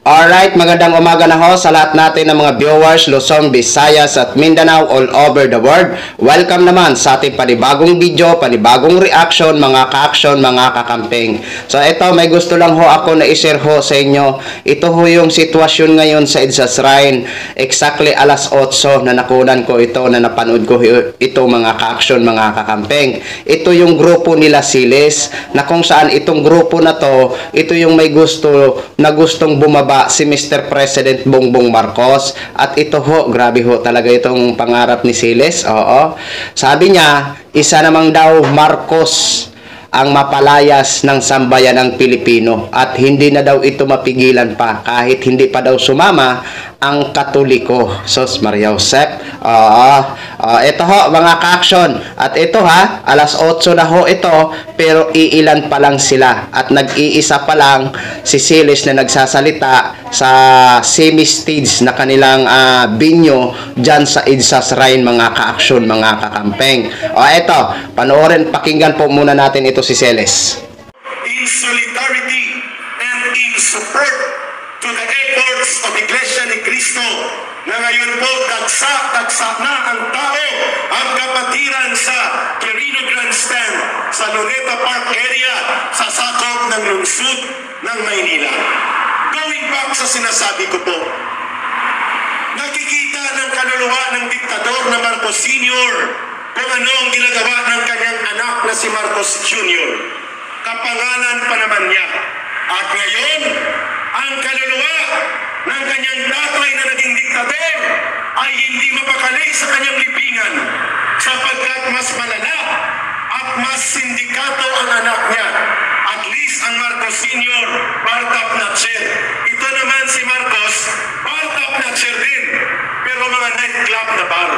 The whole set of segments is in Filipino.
Alright, magandang umaga na ho sa lahat natin ng mga viewers, Luzon, Visayas at Mindanao all over the world. Welcome naman sa ating panibagong video, panibagong reaction, mga ka-action, mga kakamping. So ito, may gusto lang ho ako na i-share ho sa inyo. Ito ho yung sitwasyon ngayon sa EDSA Shrine. Exactly alas 8 na nakunan ko ito, na napanood ko ito mga ka-action, mga kakamping. Ito yung grupo nila Siles, na kung saan itong grupo na to, ito yung may gusto na gustong bumaba si Mr. President Bongbong Marcos. At ito ho, grabe ho talaga itong pangarap ni Siles. Oo. Sabi niya, isa namang daw Marcos ang mapalayas ng sambayan ng Pilipino at hindi na daw ito mapigilan pa kahit hindi pa daw sumama ang Katoliko. Sos Maria Josep. Ito ho mga ka-action. At ito ha, alas 8 na ho ito, pero iilan pa lang sila. At nag-iisa pa lang si Siles na nagsasalita sa semi-stage na kanilang binyo dyan sa EDSA Shrine, mga ka-action, mga kakampeng. Ito, panoorin, pakinggan po muna natin ito si Siles. In solidarity and in support to the efforts of Iglesia ni Cristo na ngayon po dagsa na ang tao ang kapatiran sa Quirino Grandstand sa Luneta Park area sa sakop ng lungsod ng Maynila. Going back sa sinasabi ko po, nakikita ng kaluluwa ng diktador na Marcos Sr. kung ano ang ginagawa ng kanyang anak na si Marcos Jr. Kapangalan pa naman niya. At ngayon, ang kaluluwa ng kanyang tatay na naging diktador ay hindi mapakali sa kanyang libingan sapagkat mas malala at mas sindikato ang anak niya. At least ang Marcos Sr. part of Natcher. Ito naman si Marcos, part of Natcher din. Pero mga nightclub na bar.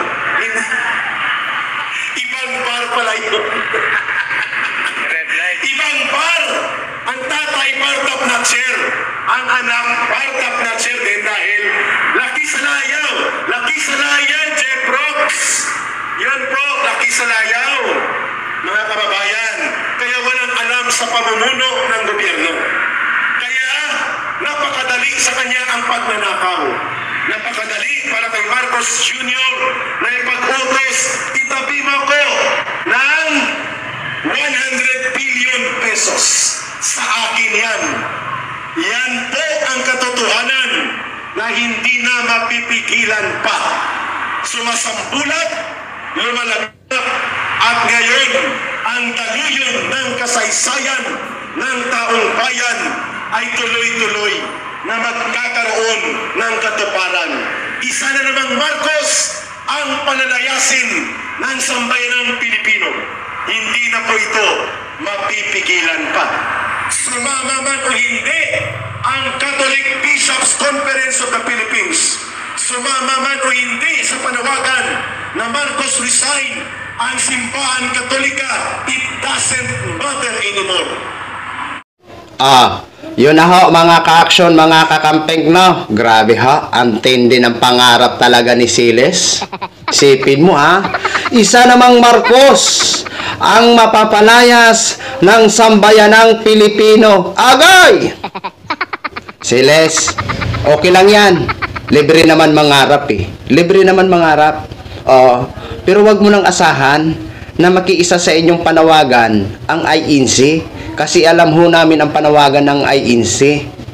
Ibang bar pala yun. Ibang bar. Ang tatay part of Natcher. Ang anak part of Natcher din dahil laki sa layaw. Laki sa layaw, Jeff Brooks. Yan po, laki sa layaw. Mga kababayan, kaya walang alam sa pamumuno ng gobyerno. Kaya napakadali sa kanya ang pagnanakaw. Napakadali para kay Marcos Jr. na ipag-utos, itabi mo ko ng 100 billion pesos. Sa akin yan. Yan po ang katotohanan na hindi na mapipigilan pa. Sumasambulat, lumalagak, at ngayon ang daluyan ng kasaysayan ng taong bayan ay tuloy-tuloy na magkakaroon ng katuparan. Isa na namang Marcos ang palalayasin ng sambayan ng Pilipino. Hindi na po ito mapipigilan pa. Sumama man o hindi ang Catholic Bishops Conference of the Philippines, sumama man o hindi sa panawagan na Marcos resign ang simbahan Katolika, it doesn't matter anymore. Yun na ho mga ka-action, mga kakamping, no? Grabe ha, ang tindi ng pangarap talaga ni Siles. Isipin mo ha, isa namang Marcos ang mapapalayas ng sambayanang Pilipino. Agay! Siles, okay lang yan. Libre naman mangarap eh. Libre naman mangarap. Pero wag mo nang asahan na makiisa sa inyong panawagan ang INC. Kasi alam ho namin ang panawagan ng INC,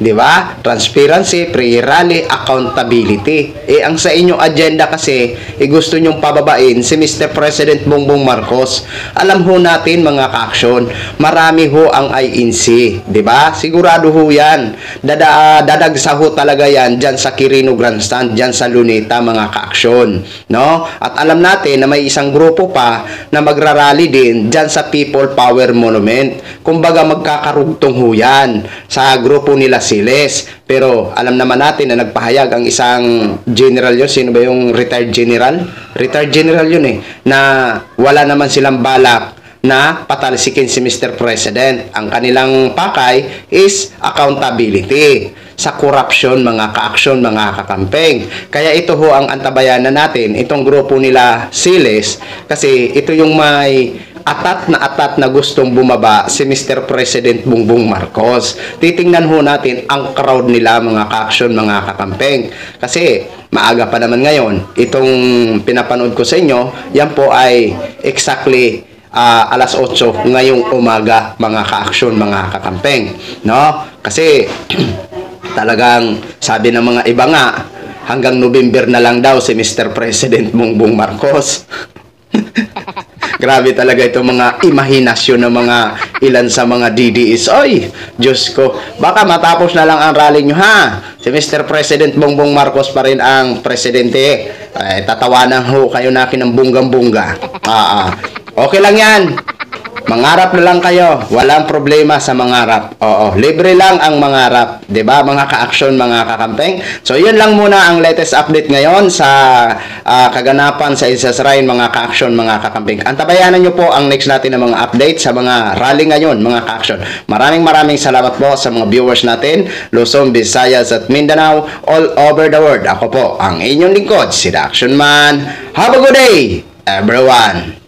di ba? Transparency, pre-rally, accountability. Ang sa inyong agenda kasi, gusto nyong pababain si Mr. President Bongbong Marcos. Alam ho natin mga ka-action, marami ho ang INC, di ba? Sigurado ho yan. Dadagsa ho talaga yan dyan sa Quirino Grandstand, dyan sa Luneta, mga ka-action. No? At alam natin na may isang grupo pa na magrarally din dyan sa People Power Monument. Kumbaga magkakarugtong ho yan sa grupo nila Siles. Pero alam naman natin na nagpahayag ang isang general yun. Sino ba yung retired general? Retired general yun na wala naman silang balak na patalsikin si Mr. President. Ang kanilang pakay is accountability sa corruption, mga ka-action, mga kakampeng. Kaya ito ho ang antabayanan natin, itong grupo nila Siles, kasi ito yung may atat na gustong bumaba si Mr. President Bongbong Marcos. Titingnan ho natin ang crowd nila, mga ka-action, mga kakampeng. Kasi maaga pa naman ngayon, itong pinapanood ko sa inyo, yan po ay exactly alas 8 ngayong umaga, mga ka-action, mga kakampeng, no? Kasi talagang sabi ng mga iba nga, hanggang November na lang daw si Mr. President Bongbong Marcos. Grabe talaga itong mga imahinasyon ng mga ilan sa mga DDS. Oy, Diyos ko, baka matapos na lang ang rally nyo, ha? Si Mr. President Bongbong Marcos pa rin ang presidente. Tatawanan ho kayo nakin ng bunggang-bungga. Okay lang yan. Mangarap na lang kayo. Walang problema sa mangarap. Oo, libre lang ang mangarap. 'Di ba, mga ka-action, mga kakampeng? So, 'yun lang muna ang latest update ngayon sa kaganapan sa Isasrain, mga ka-action, mga kakampeng. Antabayanan niyo po ang next natin na mga update sa mga rally ngayon, mga ka-action. Maraming salamat po sa mga viewers natin, Luzon, Visayas at Mindanao, all over the world. Ako po ang inyong lingkod, si The Action Man. Have a good day, everyone.